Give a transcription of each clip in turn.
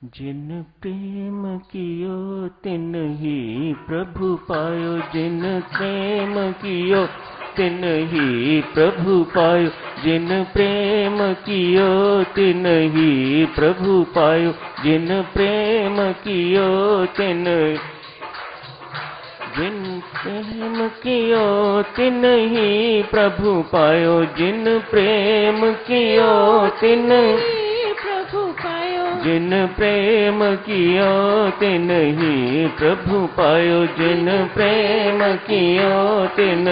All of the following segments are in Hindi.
जिन प्रेम कियो तिन ही प्रभु पायो, जिन प्रेम कियो तिन ही प्रभु पायो, जिन प्रेम कियो तिन ही प्रभु पायो, जिन प्रेम कियो तिन, जिन प्रेम कियो तिन ही प्रभु पायो, जिन प्रेम कियो तिन प्रभु पायो, जिन प्रेम कियो तिन ही प्रभु पायो, जिन प्रेम कियो तिन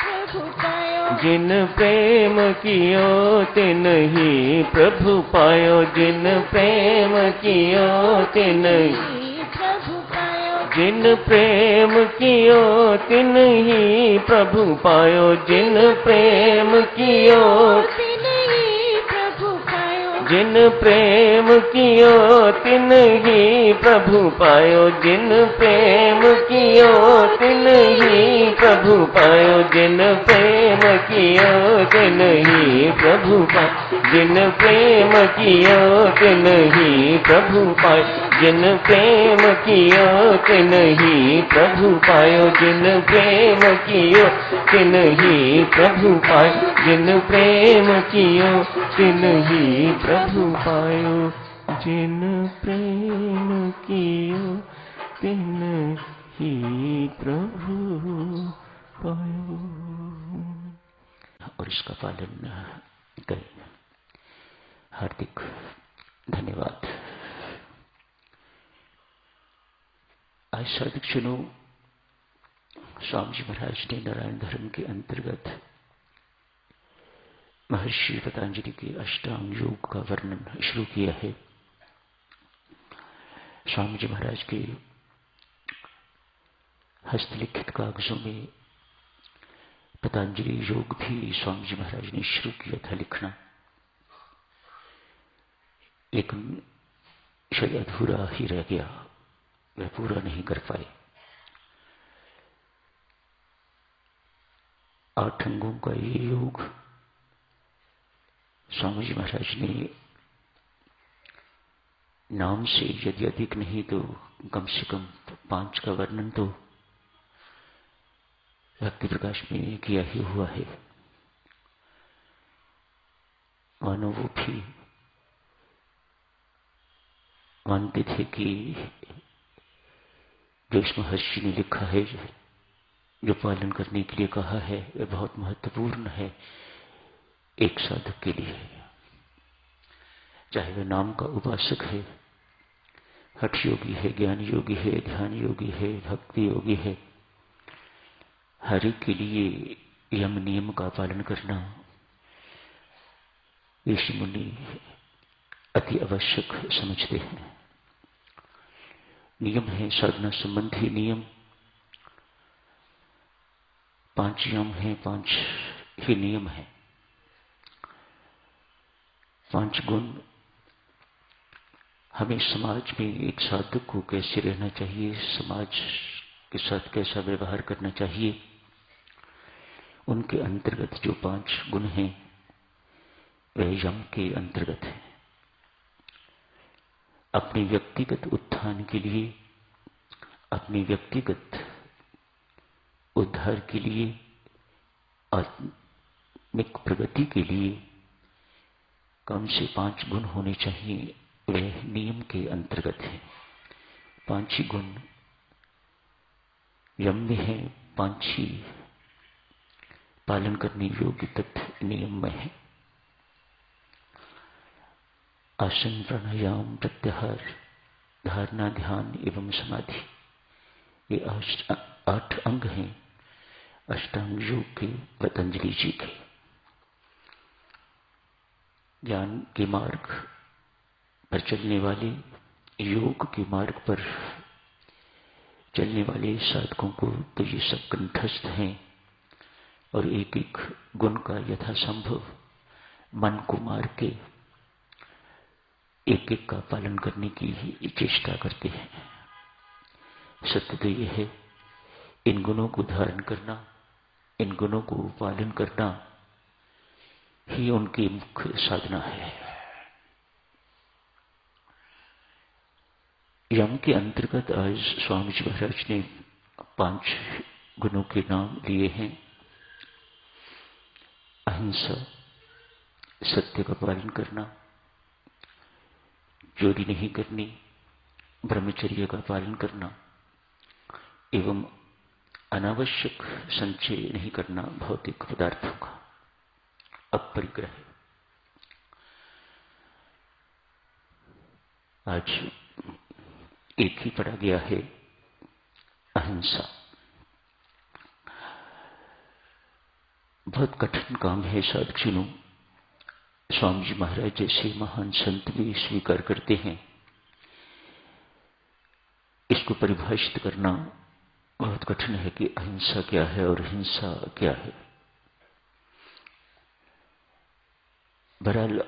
प्रभु पायो, जिन प्रेम कियो तिन ही प्रभु पायो, जिन प्रेम कियो तिन प्रभु पायो, जिन प्रेम कियो तिन ही प्रभु पायो, जिन प्रेम कियो तिन ही प्रभु पायो, जिन प्रेम कियो तिन ही प्रभु पायो, जिन प्रेम कियो तिन ही प्रभु पायो, जिन प्रेम कियो तिन ही प्रभु पायो, जिन प्रेम कियो तिन ही प्रभु पायो, जिन प्रेम कियो तिन ही प्रभु पायो, जिन प्रेम कियो तिन ही प्रभु पायो, जिन प्रेम कियो तिन ही प्रभु पायो, जिन प्रेम कियो तिन ही प्रभु पायो। और इसका पालन करें। हार्दिक धन्यवाद। आज सार्वधिक क्षणों स्वामी जी महाराज ने नारायण धर्म के अंतर्गत महर्षि पतंजलि के अष्टांग योग का वर्णन शुरू किया है। स्वामी जी महाराज के हस्तलिखित कागजों में पतंजलि योग भी स्वामी जी महाराज ने शुरू किया था लिखना, लेकिन शायद अधूरा ही रह गया, वह पूरा नहीं कर पाए। 8 अंगों का ये योग स्वामी जी महाराज ने नाम से यदि अधिक नहीं तो कम से कम 5 का वर्णन तो भक्ति प्रकाश में किया ही हुआ है। मानो वो भी मानते थे कि जो इस महर्षि ने लिखा है, जो पालन करने के लिए कहा है, वह बहुत महत्वपूर्ण है एक साधक के लिए, चाहे वह नाम का उपासक है, हठ योगी है, ज्ञान योगी है, ध्यान योगी है, भक्ति योगी है। हर एक के लिए यम नियम का पालन करना ऋषि मुनि अति आवश्यक समझते हैं। नियम है साधना संबंधी नियम, 5 यम है, 5 ही नियम है। 5 गुण हमें समाज में एक साधक को कैसे रहना चाहिए, समाज के साथ कैसा व्यवहार करना चाहिए, उनके अंतर्गत जो 5 गुण हैं वह यम के अंतर्गत है। अपने व्यक्तिगत उत्थान के लिए, अपनी व्यक्तिगत उद्धार के लिए, आत्मिक प्रगति के लिए कम से 5 गुण होने चाहिए, वह नियम के अंतर्गत है। 5 ही गुण यम में है, 5 ही पालन करने योग्य तथ्य नियम में है। आसन, प्राणायाम, प्रत्याहार, धारणा, ध्यान एवं समाधि, ये 8 अंग हैं अष्टांग योग के, पतंजलि जी के। ज्ञान के मार्ग पर चलने वाले, योग के मार्ग पर चलने वाले साधकों को तो ये सब कंठस्थ हैं और एक एक गुण का यथासंभव मन को मार के एक एक का पालन करने की ही चेष्टा करते हैं। सत्य तो यह है, इन गुणों को धारण करना, इन गुणों को पालन करना ही उनकी मुख्य साधना है। यम के अंतर्गत आज स्वामी जी महाराज ने 5 गुणों के नाम लिए हैं। अहिंसा, सत्य का पालन करना, चोरी नहीं करनी, ब्रह्मचर्य का पालन करना एवं अनावश्यक संचय नहीं करना भौतिक पदार्थों का, अपरिग्रह। आज एक ही पढ़ा गया है, अहिंसा। बहुत कठिन काम है साधुजनों। स्वामी जी महाराज जैसे महान संत भी स्वीकार करते हैं। इसको परिभाषित करना बहुत कठिन है कि अहिंसा क्या है और हिंसा क्या है। बहरहाल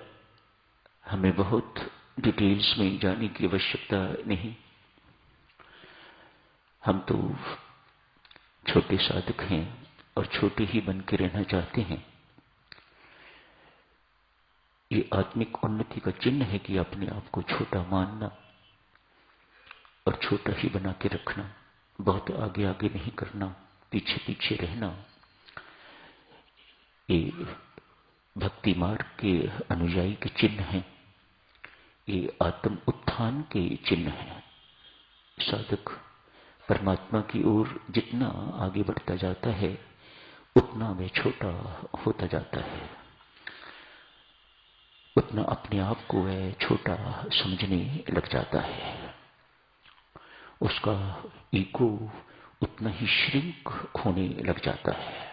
हमें बहुत डिटेल्स में जाने की आवश्यकता नहीं। हम तो छोटे साधक हैं और छोटे ही बन के रहना चाहते हैं। ये आत्मिक उन्नति का चिन्ह है कि अपने आप को छोटा मानना और छोटा ही बना के रखना, बहुत आगे आगे नहीं करना, पीछे पीछे रहना। ये भक्ति मार्ग के अनुयायी के चिन्ह हैं। ये आत्म उत्थान के चिन्ह हैं। साधक परमात्मा की ओर जितना आगे बढ़ता जाता है उतना वह छोटा होता जाता है, उतना अपने आप को वह छोटा समझने लग जाता है। उसका ईगो उतना ही श्रिंक होने लग जाता है,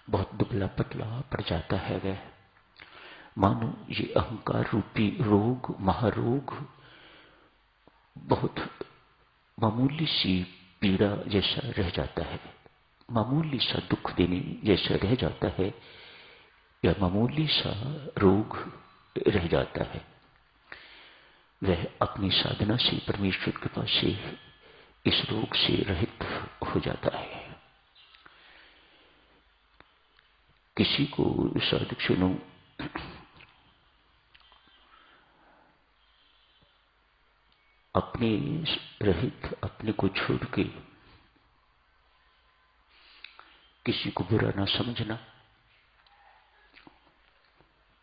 बहुत दुबला पतला पड़ जाता है वह। मानो ये अहंकार रूपी रोग, महारोग बहुत मामूली सी पीड़ा जैसा रह जाता है, मामूली सा दुख देने जैसा रह जाता है, या मामूली सा रोग रह जाता है। वह अपनी साधना से परमेश्वर के पास से इस रोग से रहित हो जाता है। किसी को साधक सुनो, अपने रहित, अपने को छोड़ के किसी को बुरा ना समझना,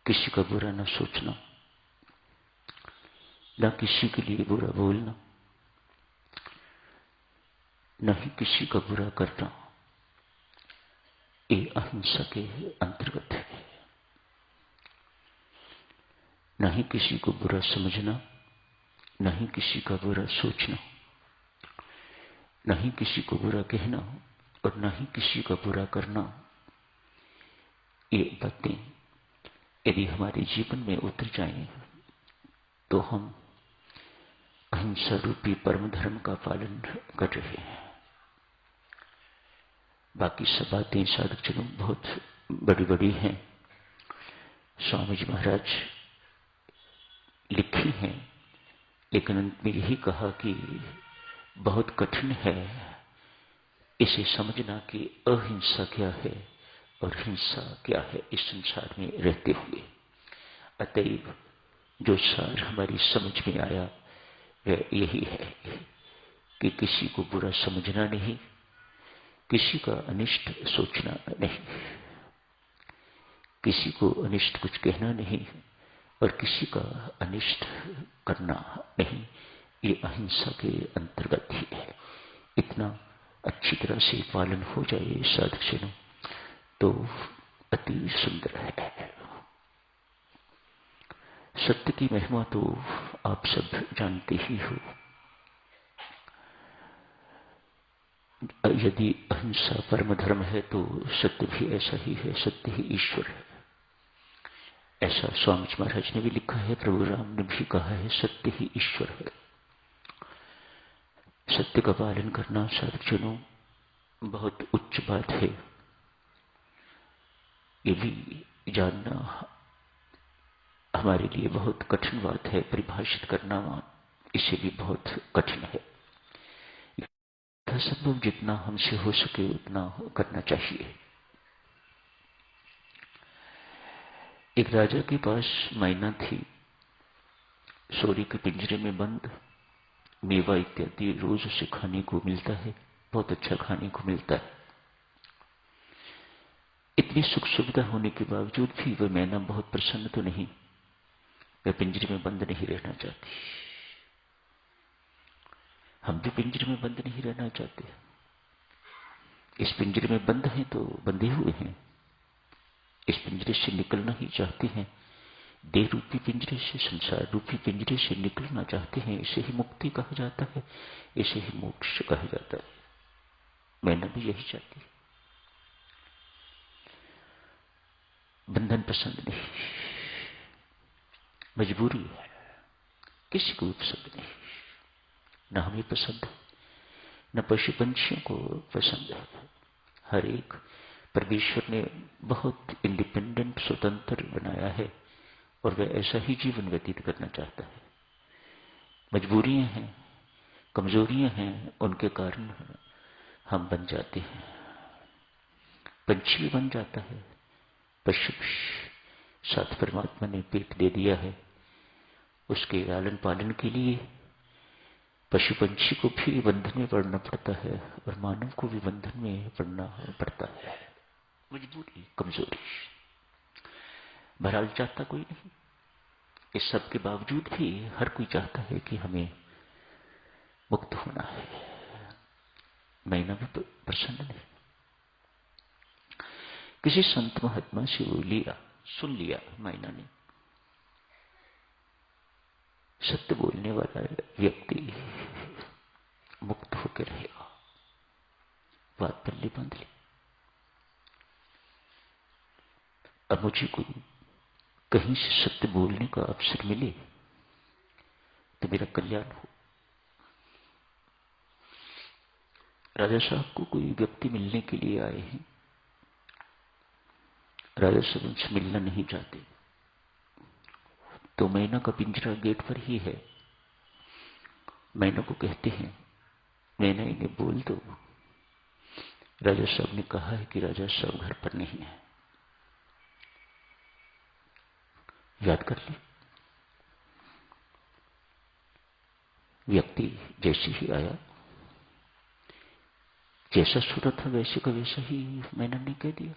किसी का बुरा ना सोचना, ना किसी के लिए बुरा बोलना, न ही किसी का बुरा करना, ये अहिंसा के अंतर्गत है। न ही किसी को बुरा समझना, न ही किसी का बुरा सोचना, न ही किसी को बुरा कहना और न ही किसी का बुरा करना। ये बातें यदि हमारे जीवन में उतर जाएं तो हम अहिंसा रूपी परम धर्म का पालन कर रहे हैं। बाकी सब बातें साधुजनों बहुत बड़ी बड़ी हैं, स्वामी जी महाराज लिखी हैं, लेकिन अंत में यही कहा कि बहुत कठिन है इसे समझना कि अहिंसा क्या है और हिंसा क्या है इस संसार में रहते हुए। अतएव जो सार हमारी समझ में आया वह यही है कि किसी को बुरा समझना नहीं, किसी का अनिष्ट सोचना नहीं, किसी को अनिष्ट कुछ कहना नहीं और किसी का अनिष्ट करना नहीं। ये अहिंसा के अंतर्गत ही है। इतना अच्छी तरह से पालन हो जाए साधुजनों तो अति सुंदर है। सत्य की महिमा तो आप सब जानते ही हो। यदि अहिंसा परम धर्म है तो सत्य भी ऐसा ही है, सत्य ही ईश्वर है। ऐसा स्वामी जी महाराज ने भी लिखा है, प्रभु राम ने भी कहा है, सत्य ही ईश्वर है। सत्य का पालन करना साधुजनों बहुत उच्च बात है। ये भी जानना हमारे लिए बहुत कठिन बात है, परिभाषित करना इसे भी बहुत कठिन है। संभव जितना हमसे हो सके उतना करना चाहिए। एक राजा के पास मैना थी, सोरी के पिंजरे में बंद। मेवा इत्यादि रोज उसे खाने को मिलता है, बहुत अच्छा खाने को मिलता है। इतनी सुख सुविधा होने के बावजूद भी वह मैना बहुत प्रसन्न तो नहीं, वह पिंजरे में बंद नहीं रहना चाहती। हम भी पिंजरे में बंद नहीं रहना चाहते। इस पिंजरे में बंद हैं तो बंधे हुए हैं, इस पिंजरे से निकलना ही चाहते हैं। देह रूपी पिंजरे से, संसार रूपी पिंजरे से निकलना चाहते हैं। इसे ही मुक्ति कहा जाता है, इसे ही मोक्ष कहा जाता है। मैंने भी यही चाहती है। बंधन पसंद नहीं, मजबूरी है, किसी को भी पसंद नहीं। न हमें पसंद है, न पशु पंछियों को पसंद है। हर एक परमेश्वर ने बहुत इंडिपेंडेंट, स्वतंत्र बनाया है और वह ऐसा ही जीवन व्यतीत करना चाहता है। मजबूरियां हैं, कमजोरियां हैं, उनके कारण हम बन जाते हैं। पंछी भी बन जाता है, पशु भी। साथ परमात्मा ने पेट दे दिया है, उसके लालन पालन के लिए पशु पंछी को भी बंधन में पड़ना पड़ता है और मानव को भी बंधन में पड़ना पड़ता है। मजबूरी, कमजोरी। बहरहाल चाहता कोई नहीं। इस सब के बावजूद भी हर कोई चाहता है कि हमें मुक्त होना है। मैना भी प्रसन्न नहीं। किसी संत महात्मा से वो लिया, सुन लिया मैना ने, सत्य बोलने वाला व्यक्ति मुक्त होकर रहेगा। बात पल्ले बांध ली। अब मुझे कोई कहीं से सत्य बोलने का अवसर मिले तो मेरा कल्याण हो। राजा साहब को कोई व्यक्ति मिलने के लिए आए हैं। राजा साहब उनसे मिलना नहीं चाहते, तो मैना का पिंजरा गेट पर ही है। मैना को कहते हैं, मैना इन्हें बोल दो, राजा साहब ने कहा है कि राजा साहब घर पर नहीं है। याद कर ली। व्यक्ति जैसे ही आया, जैसा सूरत था वैसे का वैसा ही मैना ने कह दिया,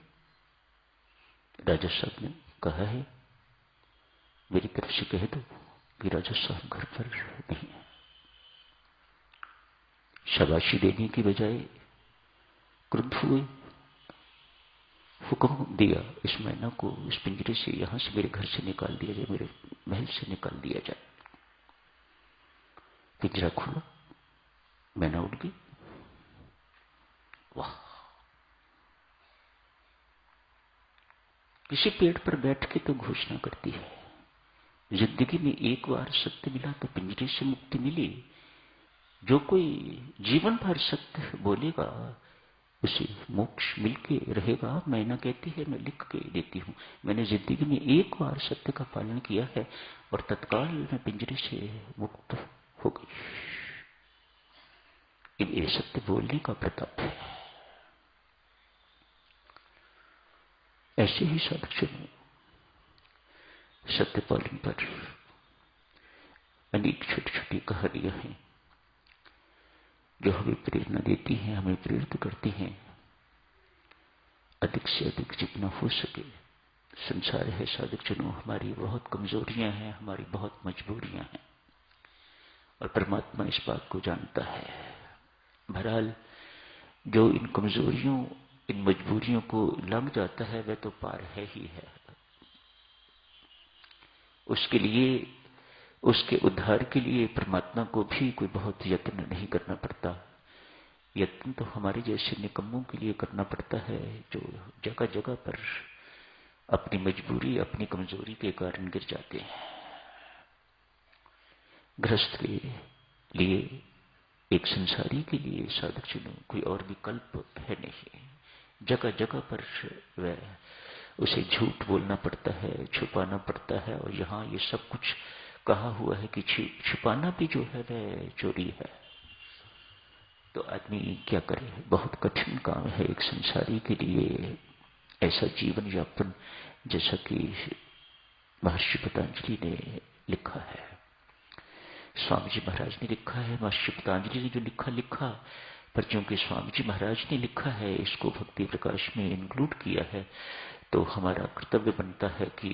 राजा साहब ने कहा है, मेरी तरफ से कह दो कि राजा साहब घर पर नहीं है। शाबाशी देने की बजाय क्रुद्ध हुए, हुक्म दिया इस मैना को इस पिंजरे से, यहां से मेरे घर से निकाल दिया जाए, मेरे महल से निकाल दिया जाए। पिंजरा खुला, मैना उड़ गई। वाह! किसी पेड़ पर बैठ के तो घोषणा करती है, जिंदगी में एक बार सत्य मिला तो पिंजरे से मुक्ति मिली। जो कोई जीवन भर सत्य बोलेगा उसे मोक्ष मिलके रहेगा। मैना कहती है, मैं लिख के देती हूं, मैंने जिंदगी में एक बार सत्य का पालन किया है और तत्काल मैं पिंजरे से मुक्त हो गई। ये सत्य बोलने का प्रताप है। ऐसे ही साधक सत्य पालन पर अनेक छोटी छोटी कहानियां हैं जो हमें प्रेरणा देती हैं, हमें प्रेरित करती हैं अधिक से अधिक जितना हो सके। संसार है साधक जनों, हमारी बहुत कमजोरियां हैं, हमारी बहुत मजबूरियां हैं और परमात्मा इस बात को जानता है। बहरहाल जो इन कमजोरियों, इन मजबूरियों को लंघ जाता है वह तो पार है ही है। उसके लिए, उसके उद्धार के लिए परमात्मा को भी कोई बहुत यत्न नहीं करना पड़ता। यत्न तो हमारे जैसे निकम्मों के लिए करना पड़ता है जो जगह जगह पर अपनी मजबूरी, अपनी कमजोरी के कारण गिर जाते हैं। गृहस्थ के लिए, एक संसारी के लिए साधक जनों कोई और विकल्प है नहीं। जगह जगह पर वह उसे झूठ बोलना पड़ता है, छुपाना पड़ता है और यहाँ ये सब कुछ कहा हुआ है कि छुपाना भी जो है वह चोरी है। तो आदमी क्या करे, बहुत कठिन काम है एक संसारी के लिए ऐसा जीवन यापन, जैसा कि महर्षि पतंजलि ने लिखा है। स्वामी जी महाराज ने लिखा है, मां शिवतांजलि ने जो लिखा, पर क्योंकि स्वामी जी महाराज ने लिखा है, इसको भक्ति प्रकाश में इंक्लूड किया है, तो हमारा कर्तव्य बनता है कि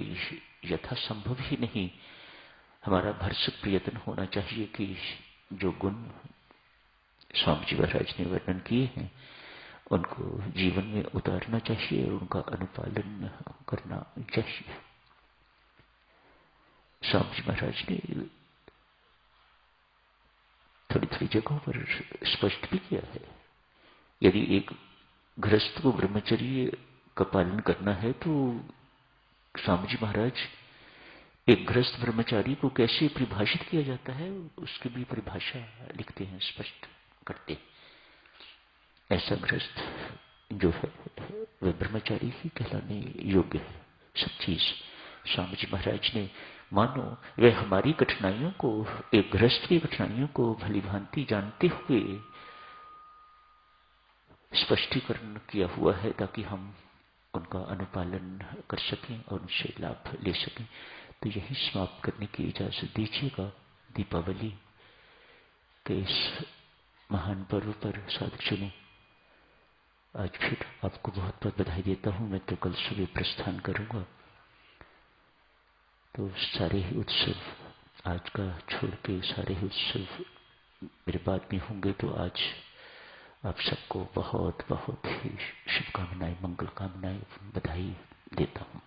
यथासंभव ही नहीं, हमारा भरसक प्रयत्न होना चाहिए कि जो गुण स्वामी जी महाराज ने वर्णन किए हैं उनको जीवन में उतारना चाहिए और उनका अनुपालन करना चाहिए। स्वामी जी महाराज ने थोड़ी थोड़ी जगहों पर स्पष्ट भी किया है, यदि एक गृहस्थ को ब्रह्मचर्य का पालन करना है तो स्वामी जी महाराज एक गृहस्थ ब्रह्मचारी को कैसे परिभाषित किया जाता है उसकी भी परिभाषा लिखते हैं, स्पष्ट करते हैं। ऐसा गृहस्थ जो है वह ब्रह्मचारी ही कहलाने योग्य है। सब चीज स्वामी जी महाराज ने, मानो वह हमारी कठिनाइयों को, एक गृहस्थ की कठिनाइयों को भली भांति जानते हुए स्पष्टीकरण किया हुआ है ताकि हम उनका अनुपालन कर सकें और उनसे लाभ ले सकें। तो यही समाप्त करने की इजाजत दीजिएगा। दीपावली के इस महान पर्व पर साधु ने आज फिर आपको बहुत बहुत बधाई देता हूं। मैं तो कल सुबह प्रस्थान करूंगा, तो सारे ही उत्सव आज का छोड़ के सारे ही उत्सव मेरे बाद में होंगे। तो आज आप सबको बहुत बहुत ही शुभकामनाएं, मंगल कामनाएं, बधाई देता हूं।